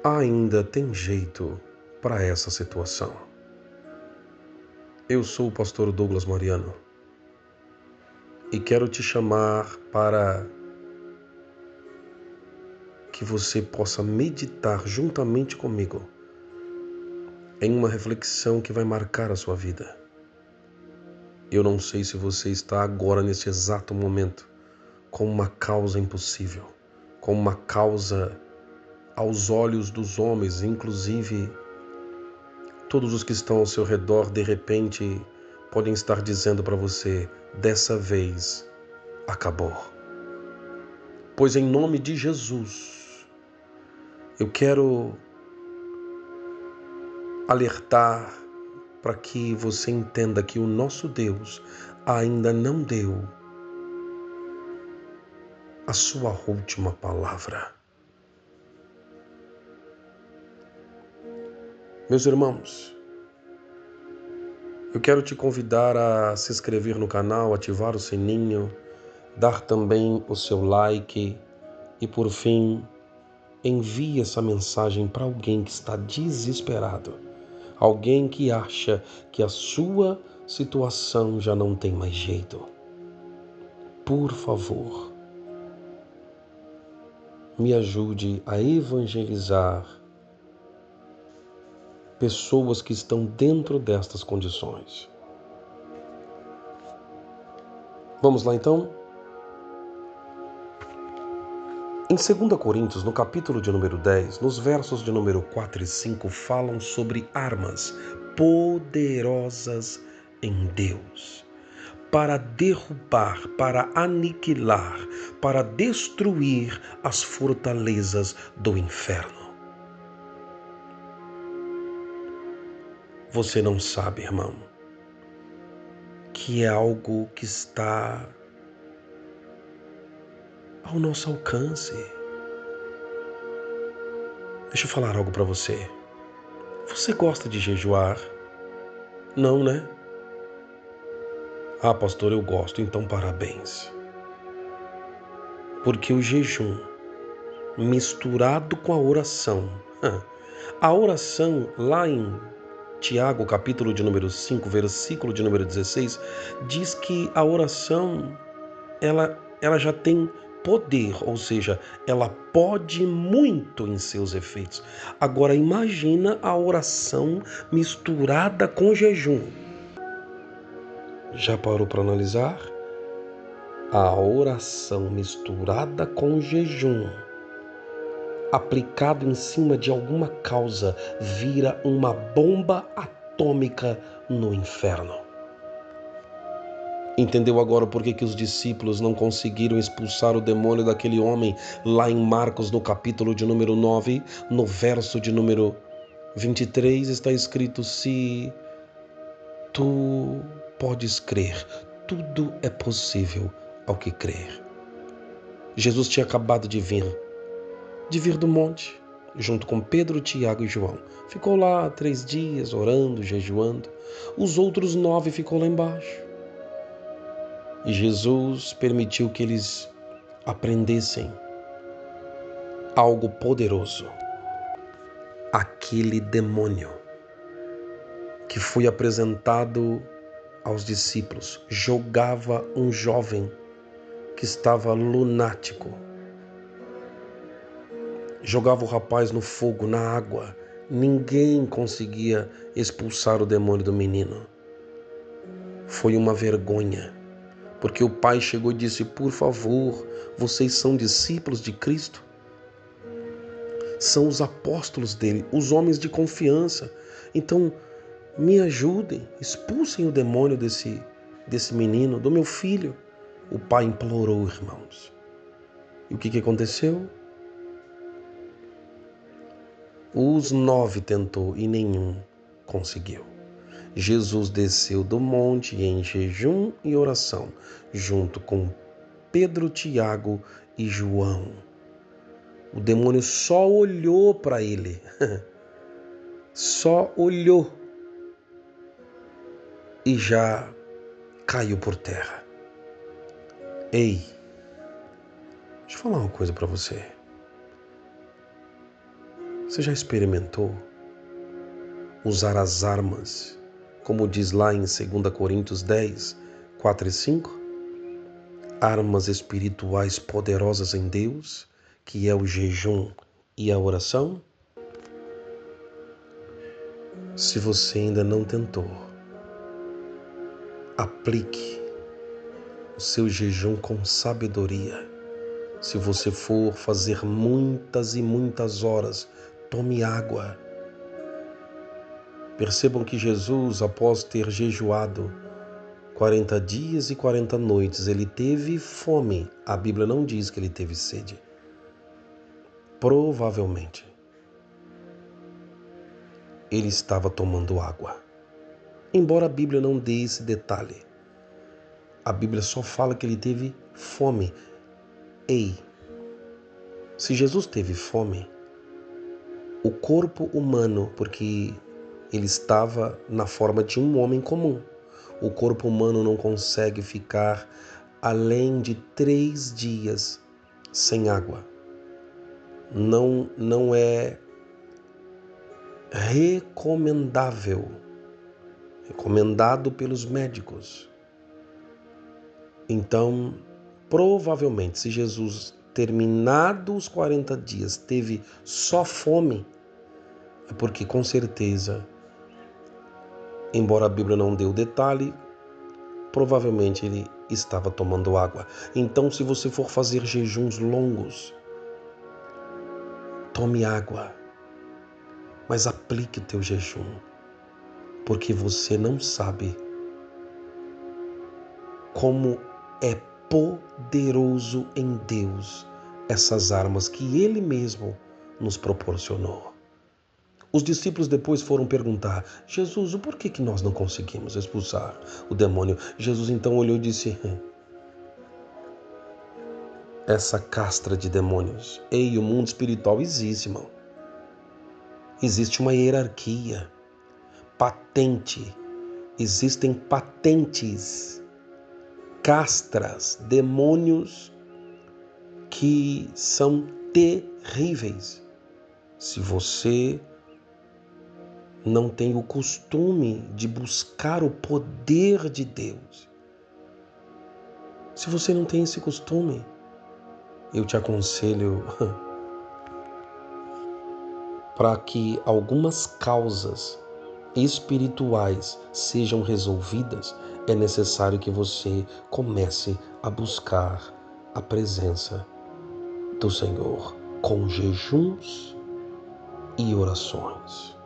Ainda tem jeito para essa situação. Eu sou o pastor Douglas Mariano e quero te chamar para que você possa meditar juntamente comigo em uma reflexão que vai marcar a sua vida. Eu não sei se você está agora, nesse exato momento, com uma causa impossível, com uma causa aos olhos dos homens, inclusive todos os que estão ao seu redor, de repente, podem estar dizendo para você: dessa vez acabou. Pois em nome de Jesus, eu quero alertar para que você entenda que o nosso Deus ainda não deu a sua última palavra. Meus irmãos, eu quero te convidar a se inscrever no canal, ativar o sininho, dar também o seu like e, por fim, envie essa mensagem para alguém que está desesperado, alguém que acha que a sua situação já não tem mais jeito. Por favor, me ajude a evangelizar pessoas que estão dentro destas condições. Vamos lá então? Em 2 Coríntios, no capítulo de número 10, nos versos de número 4 e 5, falam sobre armas poderosas em Deus, para derrubar, para aniquilar, para destruir as fortalezas do inferno. Você não sabe, irmão, que é algo que está ao nosso alcance. Deixa eu falar algo para você. Você gosta de jejuar? Não, né? Ah, pastor, eu gosto, então parabéns. Porque o jejum, misturado com a oração, a oração lá em Tiago, capítulo de número 5, versículo de número 16, diz que a oração, ela já tem poder, ou seja, ela pode muito em seus efeitos. Agora imagina a oração misturada com jejum. Já parou para analisar? A oração misturada com jejum, aplicado em cima de alguma causa, vira uma bomba atômica no inferno. Entendeu agora por que os discípulos não conseguiram expulsar o demônio daquele homem lá em Marcos, no capítulo de número 9, no verso de número 23, está escrito: se tu podes crer, tudo é possível ao que crer. Jesus tinha acabado de vir do monte, junto com Pedro, Tiago e João. Ficou lá 3 dias orando, jejuando. Os outros 9 ficou lá embaixo. E Jesus permitiu que eles aprendessem algo poderoso. Aquele demônio que foi apresentado aos discípulos jogava um jovem que estava lunático. Jogava o rapaz no fogo, na água. Ninguém conseguia expulsar o demônio do menino. Foi uma vergonha, porque o pai chegou e disse: por favor, vocês são discípulos de Cristo? São os apóstolos dele, os homens de confiança. Então, me ajudem, expulsem o demônio desse menino, do meu filho. O pai implorou, irmãos. E o que aconteceu? Os 9 tentou e nenhum conseguiu. Jesus desceu do monte em jejum e oração, junto com Pedro, Tiago e João. O demônio só olhou para ele. Só olhou. E já caiu por terra. Ei, deixa eu falar uma coisa para você. Você já experimentou usar as armas, como diz lá em 2 Coríntios 10, 4 e 5? Armas espirituais poderosas em Deus, que é o jejum e a oração? Se você ainda não tentou, aplique o seu jejum com sabedoria. Se você for fazer muitas e muitas horas, tome água. Percebam que Jesus, após ter jejuado 40 dias e 40 noites, ele teve fome. A Bíblia não diz que ele teve sede. Provavelmente, ele estava tomando água. Embora a Bíblia não dê esse detalhe, a Bíblia só fala que ele teve fome. Ei, se Jesus teve fome, o corpo humano, porque ele estava na forma de um homem comum, o corpo humano não consegue ficar além de 3 dias sem água. Não é recomendado pelos médicos. Então, provavelmente, se Jesus, terminados os 40 dias, teve só fome, é porque, com certeza, embora a Bíblia não dê o detalhe, provavelmente ele estava tomando água. Então, se você for fazer jejuns longos, tome água, mas aplique o teu jejum, porque você não sabe como é poderoso em Deus essas armas que Ele mesmo nos proporcionou. Os discípulos depois foram perguntar: Jesus, o porquê que nós não conseguimos expulsar o demônio? Jesus então olhou e disse: essa castra de demônios. Ei, o mundo espiritual existe, irmão. Existe uma hierarquia, patente. Existem patentes, castras, demônios que são terríveis. Se você não tem o costume de buscar o poder de Deus, se você não tem esse costume, eu te aconselho para que algumas causas espirituais sejam resolvidas, é necessário que você comece a buscar a presença do Senhor com jejuns e orações.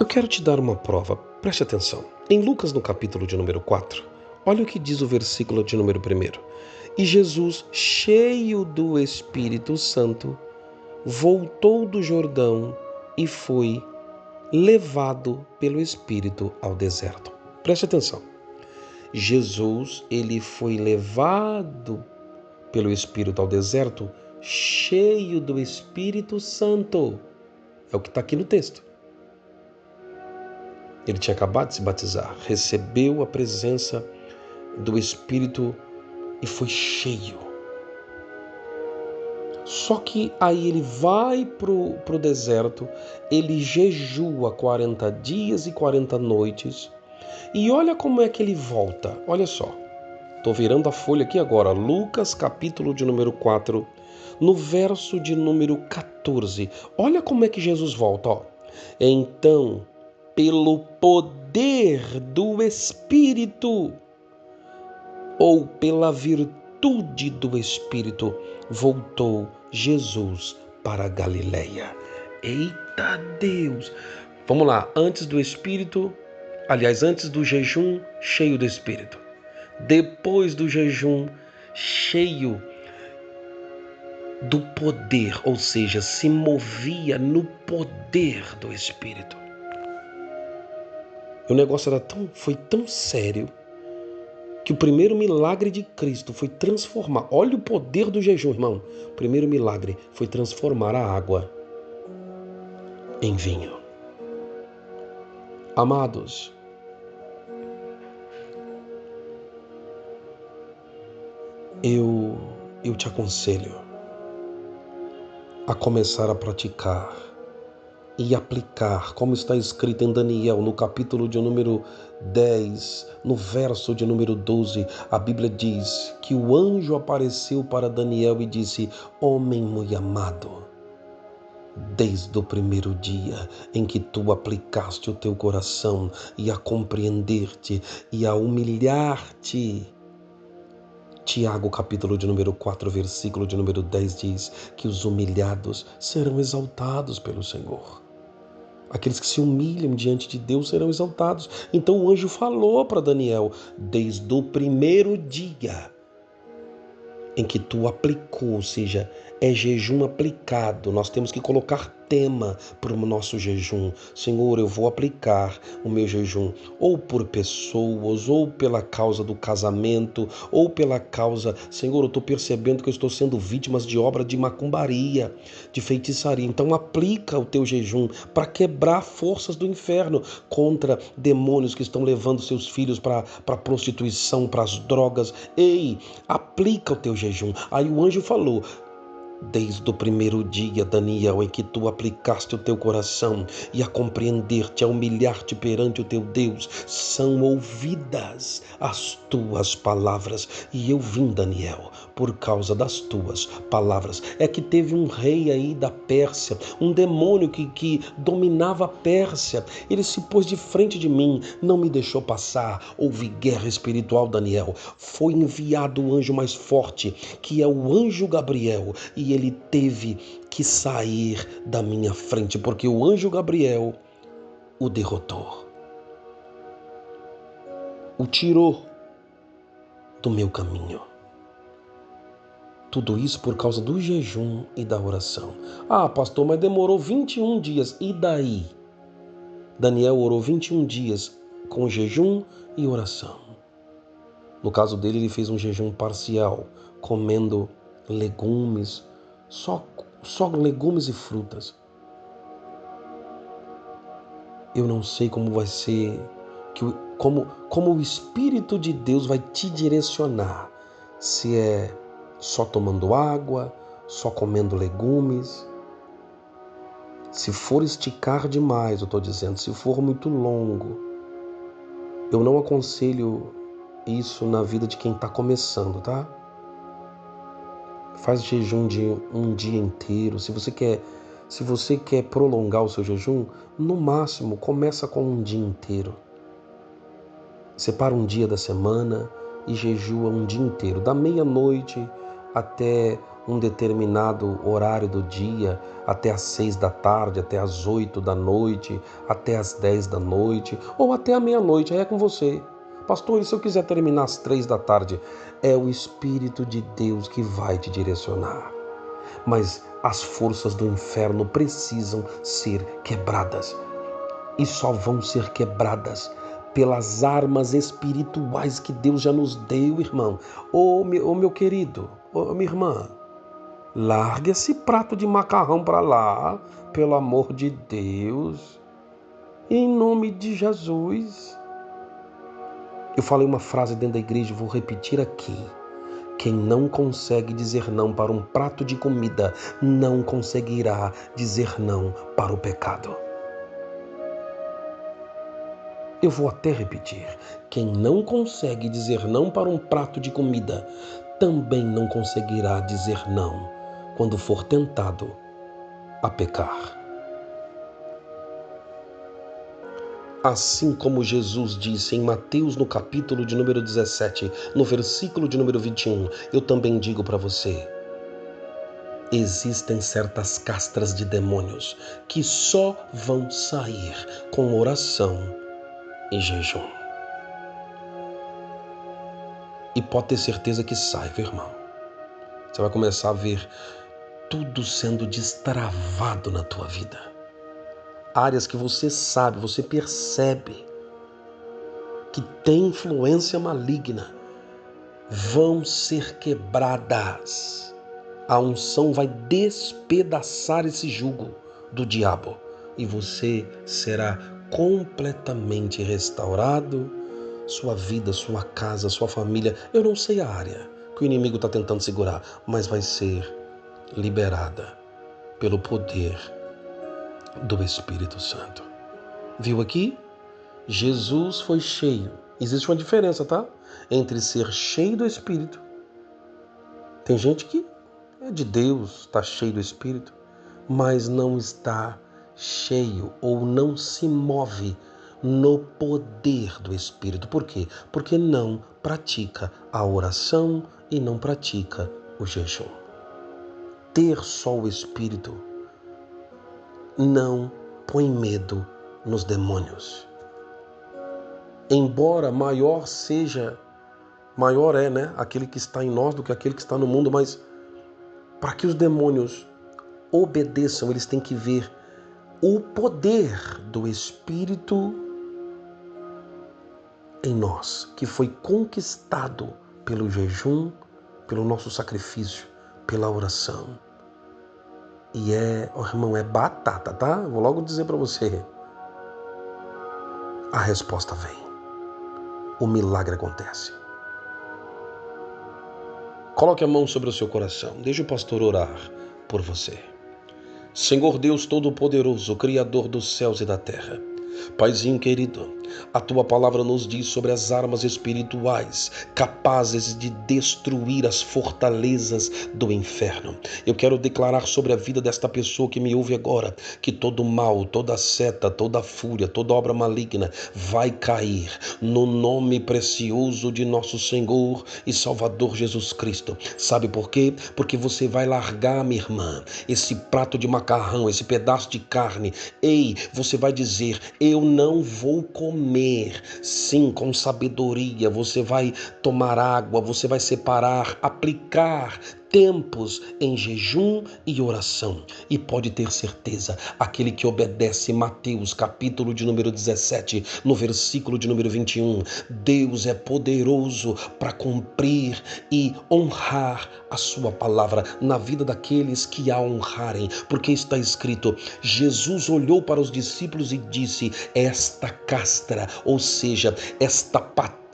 Eu quero te dar uma prova, preste atenção. Em Lucas, no capítulo de número 4, olha o que diz o versículo de número 1. E Jesus, cheio do Espírito Santo, voltou do Jordão e foi levado pelo Espírito ao deserto. Preste atenção. Jesus, ele foi levado pelo Espírito ao deserto, cheio do Espírito Santo. É o que está aqui no texto. Ele tinha acabado de se batizar, recebeu a presença do Espírito e foi cheio. Só que aí ele vai pro deserto, ele jejua 40 dias e 40 noites, e olha como é que ele volta. Olha só, estou virando a folha aqui agora, Lucas capítulo de número 4, no verso de número 14. Olha como é que Jesus volta, ó. Então, pelo poder do Espírito, ou pela virtude do Espírito, voltou Jesus para a Galileia. Eita Deus! Vamos lá, antes do Espírito, antes do jejum, cheio do Espírito. Depois do jejum, cheio do poder, ou seja, se movia no poder do Espírito. O negócio foi tão sério que o primeiro milagre de Cristo foi transformar. Olha o poder do jejum, irmão. O primeiro milagre foi transformar a água em vinho. Amados, eu te aconselho a começar a praticar e aplicar, como está escrito em Daniel, no capítulo de número 10, no verso de número 12, a Bíblia diz que o anjo apareceu para Daniel e disse: homem muito amado, desde o primeiro dia em que tu aplicaste o teu coração e a compreender-te e a humilhar-te. Tiago, capítulo de número 4, versículo de número 10 diz que os humilhados serão exaltados pelo Senhor. Aqueles que se humilham diante de Deus serão exaltados. Então o anjo falou para Daniel: desde o primeiro dia em que tu aplicou, ou seja, é jejum aplicado. Nós temos que colocar tema para o nosso jejum. Senhor, eu vou aplicar o meu jejum ou por pessoas, ou pela causa do casamento, ou pela causa, Senhor, eu estou percebendo que eu estou sendo vítima de obra de macumbaria, de feitiçaria. Então aplica o teu jejum para quebrar forças do inferno contra demônios que estão levando seus filhos para a prostituição, para as drogas. Ei, aplica o teu jejum. Aí o anjo falou: desde o primeiro dia, Daniel, em que tu aplicaste o teu coração e a compreender-te, a humilhar-te perante o teu Deus, são ouvidas as tuas palavras. E eu vim, Daniel, por causa das tuas palavras. É que teve um rei aí da Pérsia, um demônio que dominava a Pérsia. Ele se pôs de frente de mim, não me deixou passar. Houve guerra espiritual, Daniel. Foi enviado o anjo mais forte, que é o anjo Gabriel, e ele teve que sair da minha frente, porque o anjo Gabriel o derrotou, o tirou do meu caminho. Tudo isso por causa do jejum e da oração. Ah, pastor, mas demorou 21 dias. E daí? Daniel orou 21 dias com jejum e oração. No caso dele, ele fez um jejum parcial, comendo legumes, só legumes e frutas. Eu não sei como vai ser, como o Espírito de Deus vai te direcionar. Se é só tomando água, só comendo legumes. Se for esticar demais, eu estou dizendo, se for muito longo, eu não aconselho isso na vida de quem está começando, tá? Faz jejum de um dia inteiro. Se você quer prolongar o seu jejum, no máximo começa com um dia inteiro. Separa um dia da semana e jejua um dia inteiro, da meia-noite até um determinado horário do dia, até às 6 da tarde, até às 8 da noite, até às 10 da noite, ou até a meia-noite, aí é com você. Pastor, e se eu quiser terminar às 3 da tarde? É o Espírito de Deus que vai te direcionar. Mas as forças do inferno precisam ser quebradas. E só vão ser quebradas pelas armas espirituais que Deus já nos deu, irmão. Ô meu querido, minha irmã, largue esse prato de macarrão para lá, pelo amor de Deus, em nome de Jesus. Eu falei uma frase dentro da igreja, vou repetir aqui. Quem não consegue dizer não para um prato de comida, não conseguirá dizer não para o pecado. Eu vou até repetir. Quem não consegue dizer não para um prato de comida, também não conseguirá dizer não quando for tentado a pecar. Assim como Jesus disse em Mateus, no capítulo de número 17, no versículo de número 21, eu também digo para você, existem certas castras de demônios que só vão sair com oração e jejum. E pode ter certeza que sai, viu, irmão? Você vai começar a ver tudo sendo destravado na tua vida. Áreas que você sabe, você percebe que tem influência maligna, vão ser quebradas. A unção vai despedaçar esse jugo do diabo e você será completamente restaurado, sua vida, sua casa, sua família. Eu não sei a área que o inimigo está tentando segurar, mas vai ser liberada pelo poder do Espírito Santo. Viu aqui? Jesus foi cheio. Existe uma diferença, tá? Entre ser cheio do Espírito. Tem gente que é de Deus, está cheio do Espírito, mas não está cheio ou não se move no poder do Espírito. Por quê? Porque não pratica a oração e não pratica o jejum. Ter só o Espírito não põe medo nos demônios. Embora maior é, né, aquele que está em nós do que aquele que está no mundo, mas para que os demônios obedeçam, eles têm que ver o poder do Espírito em nós, que foi conquistado pelo jejum, pelo nosso sacrifício, pela oração. E irmão, é batata, tá? Vou logo dizer para você. A resposta vem. O milagre acontece. Coloque a mão sobre o seu coração. Deixe o pastor orar por você. Senhor Deus Todo-Poderoso, Criador dos céus e da terra, Paizinho querido, a tua palavra nos diz sobre as armas espirituais capazes de destruir as fortalezas do inferno. Eu quero declarar sobre a vida desta pessoa que me ouve agora, que todo mal, toda seta, toda fúria, toda obra maligna vai cair no nome precioso de nosso Senhor e Salvador Jesus Cristo. Sabe por quê? Porque você vai largar, minha irmã, esse prato de macarrão, esse pedaço de carne. Ei, você vai dizer: eu não vou comer. Sim, com sabedoria, você vai tomar água, você vai separar, aplicar tempos em jejum e oração. E pode ter certeza, aquele que obedece Mateus capítulo de número 17, no versículo de número 21, Deus é poderoso para cumprir e honrar a sua palavra na vida daqueles que a honrarem, porque está escrito: Jesus olhou para os discípulos e disse: esta castra, ou seja, esta patente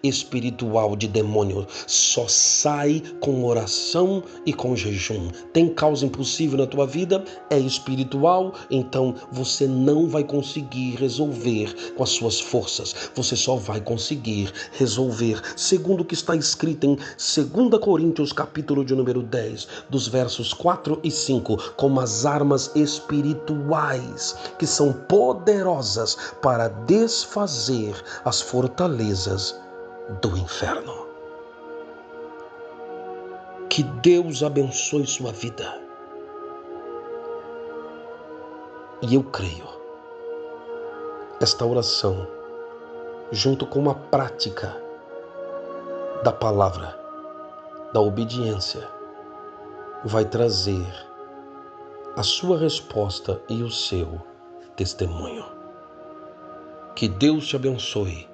espiritual de demônio só sai com oração e com jejum. Tem causa impossível na tua vida? É espiritual? Então você não vai conseguir resolver com as suas forças. Você só vai conseguir resolver segundo o que está escrito em 2 Coríntios capítulo de número 10, dos versos 4 e 5, como as armas espirituais que são poderosas para desfazer as fortalezas do inferno. Que Deus abençoe sua vida. E eu creio, esta oração, junto com a prática da palavra, da obediência, vai trazer a sua resposta e o seu testemunho. Que Deus te abençoe,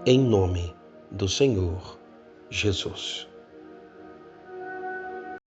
em nome do Senhor Jesus.